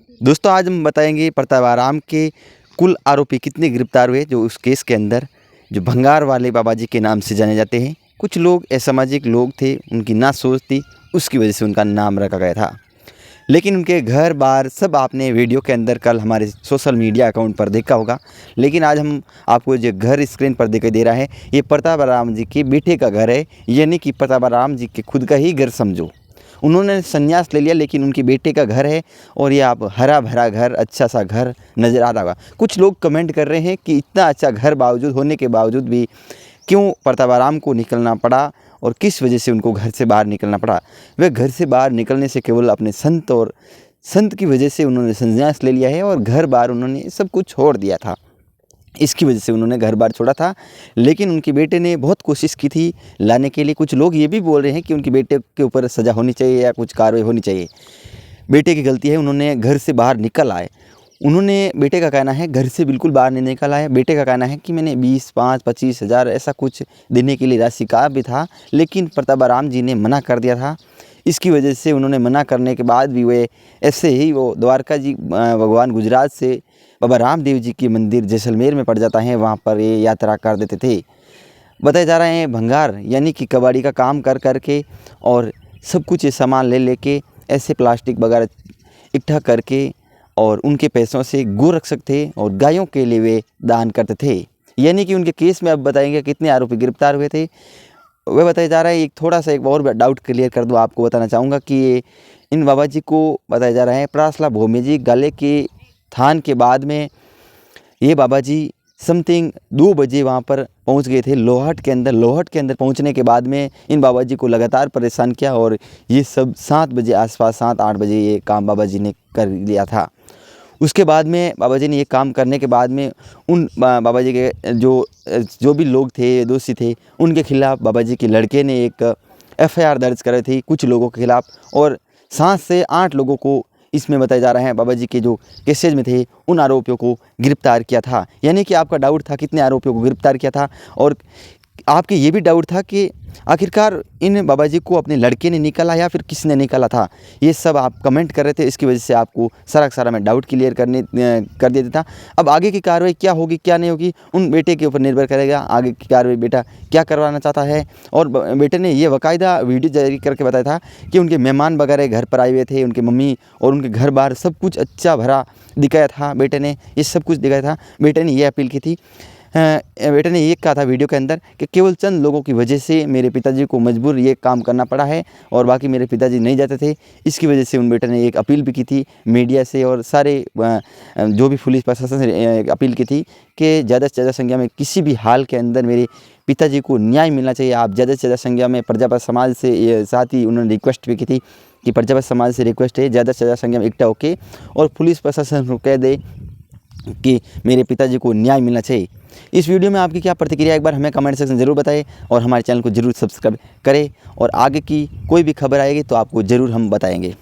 दोस्तों आज हम बताएंगे प्रतापाराम के कुल आरोपी कितने गिरफ्तार हुए जो उस केस के अंदर जो भंगार वाले बाबा जी के नाम से जाने जाते हैं। कुछ लोग असामाजिक लोग थे, उनकी ना सोच थी, उसकी वजह से उनका नाम रखा गया था। लेकिन उनके घर बार सब आपने वीडियो के अंदर कल हमारे सोशल मीडिया अकाउंट पर देखा होगा। लेकिन आज हम आपको जो घर स्क्रीन पर दिखाई दे रहा है, ये प्रतापाराम जी के बेटे का घर है, यानी कि प्रतापाराम जी के खुद का ही घर समझो। उन्होंने संन्यास ले लिया, लेकिन उनके बेटे का घर है और ये आप हरा भरा घर, अच्छा सा घर नज़र आ रहा होगा। कुछ लोग कमेंट कर रहे हैं कि इतना अच्छा घर बावजूद होने के बावजूद भी क्यों प्रतापाराम को निकलना पड़ा और किस वजह से उनको घर से बाहर निकलना पड़ा। वह घर से बाहर निकलने से केवल अपने संत की वजह से उन्होंने संन्यास ले लिया है और घर बार उन्होंने सब कुछ छोड़ दिया था। इसकी वजह से उन्होंने घर बार छोड़ा था। लेकिन उनके बेटे ने बहुत कोशिश की थी लाने के लिए। कुछ लोग ये भी बोल रहे हैं कि उनके बेटे के ऊपर सज़ा होनी चाहिए या कुछ कार्रवाई होनी चाहिए। बेटे की गलती है, उन्होंने घर से बाहर निकल आए। उन्होंने बेटे का कहना है घर से बिल्कुल बाहर नहीं निकल आए। बेटे का कहना है कि मैंने 20, 5, 25 हज़ार ऐसा कुछ देने के लिए राशि कहा भी था, लेकिन प्रतापाराम जी ने मना कर दिया था। इसकी वजह से उन्होंने मना करने के बाद भी वे ऐसे ही वो द्वारका जी भगवान गुजरात से बाबा रामदेव जी की मंदिर जैसलमेर में पड़ जाता है, वहाँ पर ये यात्रा कर देते थे। बताए जा रहे हैं भंगार यानी कि कबाड़ी का काम कर कर के और सब कुछ ये सामान ले लेके ऐसे प्लास्टिक वगैरह इकट्ठा करके और उनके पैसों से गो रक्षक थे और गायों के लिए वे दान करते थे। यानी कि उनके केस में अब बताएंगे कितने आरोपी गिरफ्तार हुए थे। वह बताया जा रहा है। एक थोड़ा सा एक और डाउट क्लियर कर दूँ, आपको बताना चाहूँगा कि ये इन बाबा जी को बताया जा रहा है प्रासला भूमि जी गाले के थान के बाद में ये बाबा जी समथिंग 2 बजे वहाँ पर पहुँच गए थे लोहाट के अंदर। लोहाट के अंदर पहुँचने के बाद में इन बाबा जी को लगातार परेशान किया और ये सब 7 बजे आसपास 7-8 बजे ये काम बाबा जी ने कर लिया था। उसके बाद में बाबा जी ने ये काम करने के बाद में उन बाबा जी के जो भी लोग थे, दोषी थे, उनके खिलाफ़ बाबा जी के लड़के ने एक एफआईआर दर्ज कराई थी कुछ लोगों के खिलाफ़ और 7 से 8 लोगों को इसमें बताया जा रहा है बाबा जी के जो केसेज में थे उन आरोपियों को गिरफ्तार किया था। यानी कि आपका डाउट था कितने आरोपियों को गिरफ्तार किया था और आपके ये भी डाउट था कि आखिरकार इन बाबा जी को अपने लड़के ने निकाला या फिर किसने निकाला था। ये सब आप कमेंट कर रहे थे, इसकी वजह से आपको सारा मैं डाउट क्लियर कर देता था। अब आगे की कार्रवाई क्या होगी क्या नहीं होगी उन बेटे के ऊपर निर्भर करेगा। आगे की कार्रवाई बेटा क्या करवाना चाहता है। और बेटे ने ये बाकायदा वीडियो जारी करके बताया था कि उनके मेहमान वगैरह घर पर आए हुए थे, उनकी मम्मी और उनके घर बार सब कुछ अच्छा भरा दिखाया था। बेटे ने ये सब कुछ दिखाया था। बेटे ने ये अपील की थी, बेटे ने ये कहा था वीडियो के अंदर कि केवल चंद लोगों की वजह से मेरे पिताजी को मजबूर ये काम करना पड़ा है और बाकी मेरे पिताजी नहीं जाते थे। इसकी वजह से उन बेटे ने एक अपील भी की थी मीडिया से और सारे जो भी पुलिस प्रशासन से अपील की थी कि ज़्यादा से ज़्यादा संख्या में किसी भी हाल के अंदर मेरे पिताजी को न्याय मिलना चाहिए। आप ज़्यादा से ज़्यादा संख्या में प्रजापत समाज से साथ ही उन्होंने रिक्वेस्ट भी की थी कि प्रजापत समाज से रिक्वेस्ट है ज़्यादा से ज़्यादा संख्या में इकट्ठा होकर और पुलिस प्रशासन को कह दे कि मेरे पिताजी को न्याय मिलना चाहिए। इस वीडियो में आपकी क्या प्रतिक्रिया एक बार हमें कमेंट सेक्शन में ज़रूर बताएं और हमारे चैनल को ज़रूर सब्सक्राइब करें और आगे की कोई भी खबर आएगी तो आपको ज़रूर हम बताएंगे।